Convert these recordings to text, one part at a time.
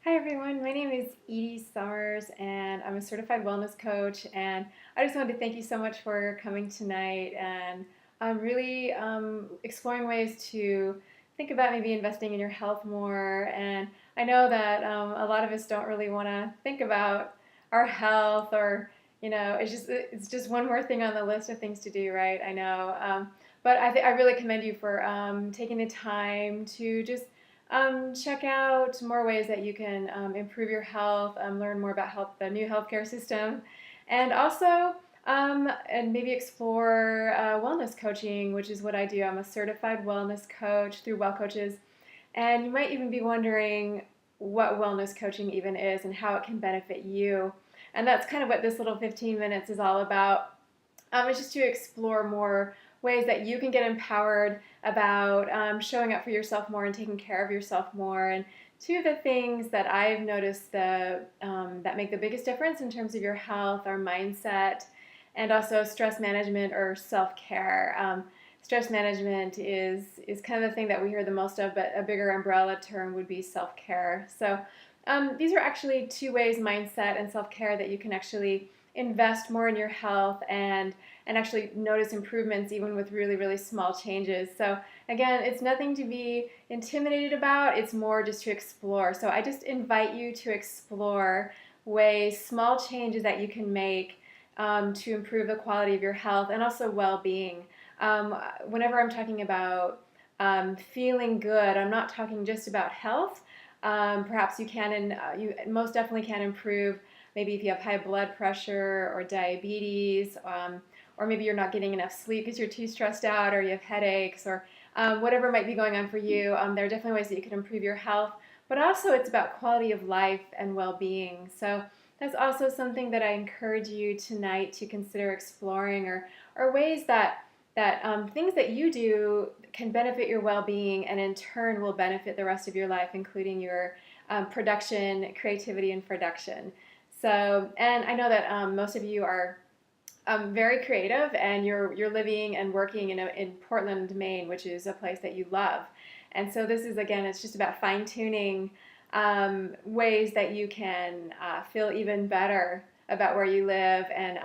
Hi everyone, my name is Edie Summers and I'm a certified wellness coach, and I just wanted to thank you so much for coming tonight, and I'm really exploring ways to think about maybe investing in your health more. And I know that a lot of us don't really want to think about our health, or it's just one more thing on the list of things to do, right? I know, but I really commend you for taking the time to just check out more ways that you can improve your health, learn more about health, the new healthcare system, and also and maybe explore wellness coaching, which is what I do. I'm a certified wellness coach through Well Coaches, and you might even be wondering what wellness coaching even is and how it can benefit you. And that's kind of what this little 15 minutes is all about. It's just to explore more ways that you can get empowered about showing up for yourself more and taking care of yourself more. And two of the things that I've noticed that make the biggest difference in terms of your health are mindset and also stress management or self-care. Stress management is kind of the thing that we hear the most of, but a bigger umbrella term would be self-care. So these are actually two ways, mindset and self-care, that you can actually invest more in your health and actually notice improvements even with really, really small changes. So again, it's nothing to be intimidated about. It's more just to explore. So I just invite you to explore ways, small changes that you can make to improve the quality of your health and also well-being. Whenever I'm talking about feeling good, I'm not talking just about health. Perhaps you can, and you most definitely can improve. Maybe if you have high blood pressure or diabetes, or maybe you're not getting enough sleep because you're too stressed out, or you have headaches, or whatever might be going on for you. There are definitely ways that you can improve your health, but also it's about quality of life and well-being. So that's also something that I encourage you tonight to consider exploring, or ways that things that you do can benefit your well-being and in turn will benefit the rest of your life, including your production, creativity, and production. So, and I know that most of you are very creative, and you're living and working in Portland, Maine, which is a place that you love. And so this is, again, it's just about fine tuning ways that you can feel even better about where you live, and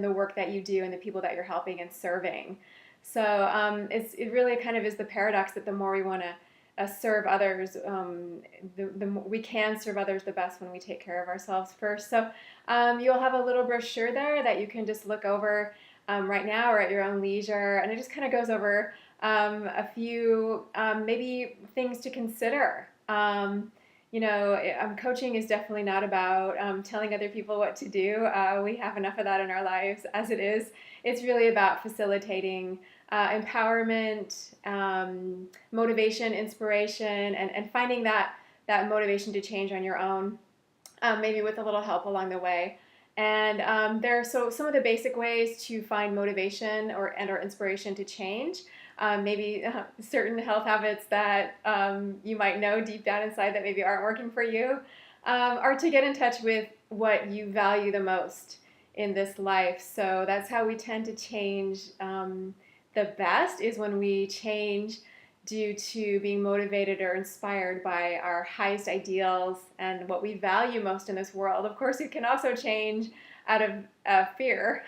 the work that you do and the people that you're helping and serving. So it really kind of is the paradox that the more we want to serve others, we can serve others the best when we take care of ourselves first. So you'll have a little brochure there that you can just look over right now or at your own leisure, and it just kind of goes over a few maybe things to consider. Coaching is definitely not about telling other people what to do. We have enough of that in our lives as it is. It's really about facilitating empowerment, motivation, inspiration, and finding that motivation to change on your own, maybe with a little help along the way. And there are some of the basic ways to find motivation or inspiration to change. Maybe certain health habits that you might know deep down inside that maybe aren't working for you, or to get in touch with what you value the most in this life. So that's how we tend to change the best, is when we change due to being motivated or inspired by our highest ideals and what we value most in this world. Of course, it can also change out of fear.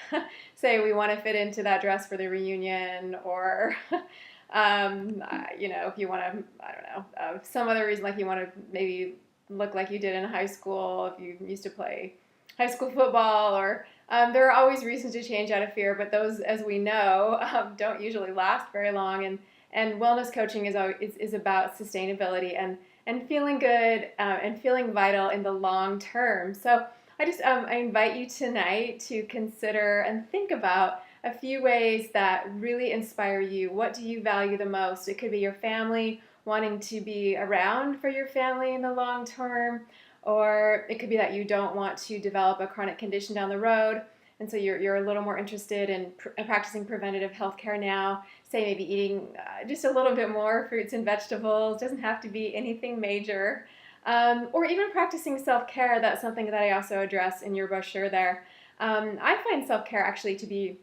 Say we want to fit into that dress for the reunion, or if you want to, I don't know, some other reason, like you want to maybe look like you did in high school if you used to play high school football, or there are always reasons to change out of fear, but those, as we know, don't usually last very long. And wellness coaching is about sustainability and feeling good and feeling vital in the long term. So I invite you tonight to consider and think about a few ways that really inspire you. What do you value the most? It could be your family, wanting to be around for your family in the long term, or it could be that you don't want to develop a chronic condition down the road, and so you're a little more interested in practicing preventative health care now. Say maybe eating just a little bit more fruits and vegetables. Doesn't have to be anything major. Or even practicing self-care. That's something that I also address in your brochure there. I find self-care actually to be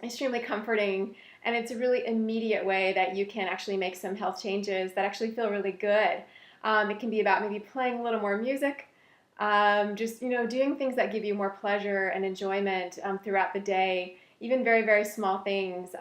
extremely comforting, and it's a really immediate way that you can actually make some health changes that actually feel really good. It can be about maybe playing a little more music, just doing things that give you more pleasure and enjoyment throughout the day, even very very small things.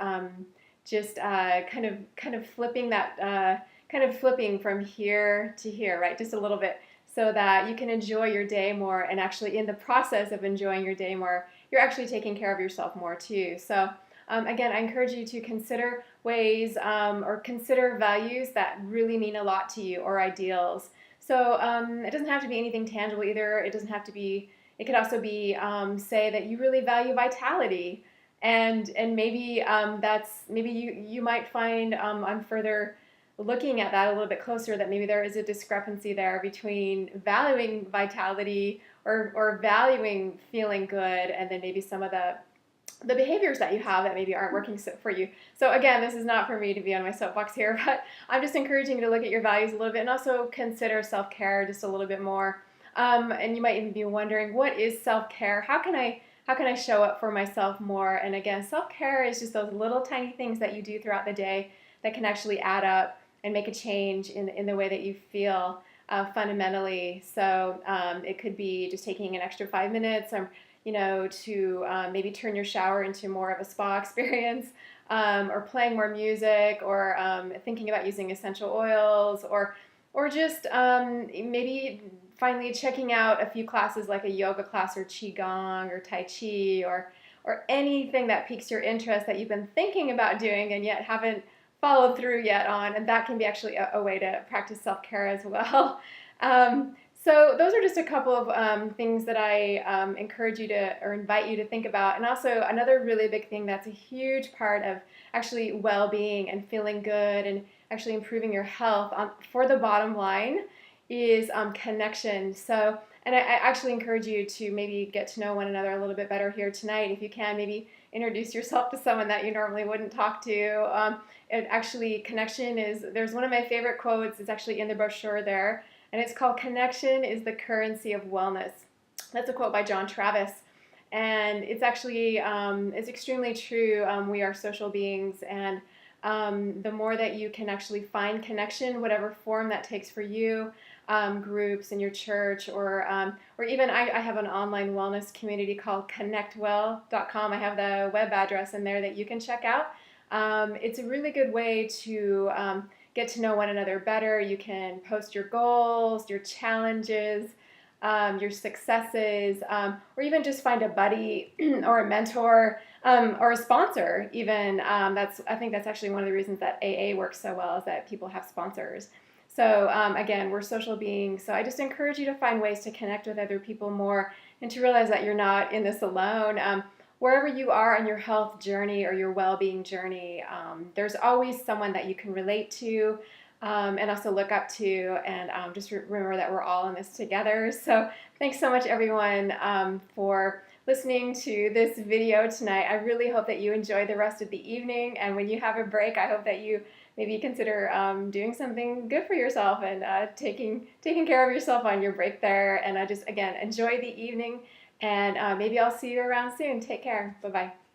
Just kind of flipping that kind of flipping from here to here, right? Just a little bit, so that you can enjoy your day more, and actually in the process of enjoying your day more, you're actually taking care of yourself more too. So again, I encourage you to consider ways or consider values that really mean a lot to you, or ideals. So it doesn't have to be anything tangible either. It doesn't have to be. It could also be, say that you really value vitality, and maybe that's maybe you might find on further looking at that a little bit closer, that maybe there is a discrepancy there between valuing vitality, or valuing feeling good, and then maybe some of the behaviors that you have that maybe aren't working for you. So again, this is not for me to be on my soapbox here, but I'm just encouraging you to look at your values a little bit, and also consider self-care just a little bit more. And you might even be wondering, what is self-care? How can I show up for myself more? And again, self-care is just those little tiny things that you do throughout the day that can actually add up and make a change in the way that you feel fundamentally. So it could be just taking an extra 5 minutes, to maybe turn your shower into more of a spa experience, or playing more music, or thinking about using essential oils, or just maybe finally checking out a few classes like a yoga class, or qigong, or tai chi, or anything that piques your interest that you've been thinking about doing and yet haven't followed through yet on. And that can be actually a way to practice self-care as well. So those are just a couple of things that I encourage you to, or invite you to think about. And also another really big thing that's a huge part of actually well-being and feeling good and actually improving your health for the bottom line is connection. So, and I actually encourage you to maybe get to know one another a little bit better here tonight. If you can, maybe introduce yourself to someone that you normally wouldn't talk to. And actually, connection there's one of my favorite quotes. It's actually in the brochure there, and it's called "Connection is the currency of wellness." That's a quote by John Travis, and it's actually it's extremely true. We are social beings, and the more that you can actually find connection, whatever form that takes for you, groups in your church, or even I have an online wellness community called connectwell.com. I have the web address in there that you can check out. It's a really good way to get to know one another better. You can post your goals, your challenges, your successes, or even just find a buddy or a mentor, or a sponsor even. I think that's actually one of the reasons that AA works so well, is that people have sponsors. So again, we're social beings. So I just encourage you to find ways to connect with other people more, and to realize that you're not in this alone. Wherever you are on your health journey or your well-being journey, there's always someone that you can relate to, and also look up to, and just remember that we're all in this together. So thanks so much, everyone, for listening to this video tonight. I really hope that you enjoy the rest of the evening, and when you have a break, I hope that you maybe consider doing something good for yourself, and taking care of yourself on your break there. And I just, again, enjoy the evening, and maybe I'll see you around soon. Take care. Bye-bye.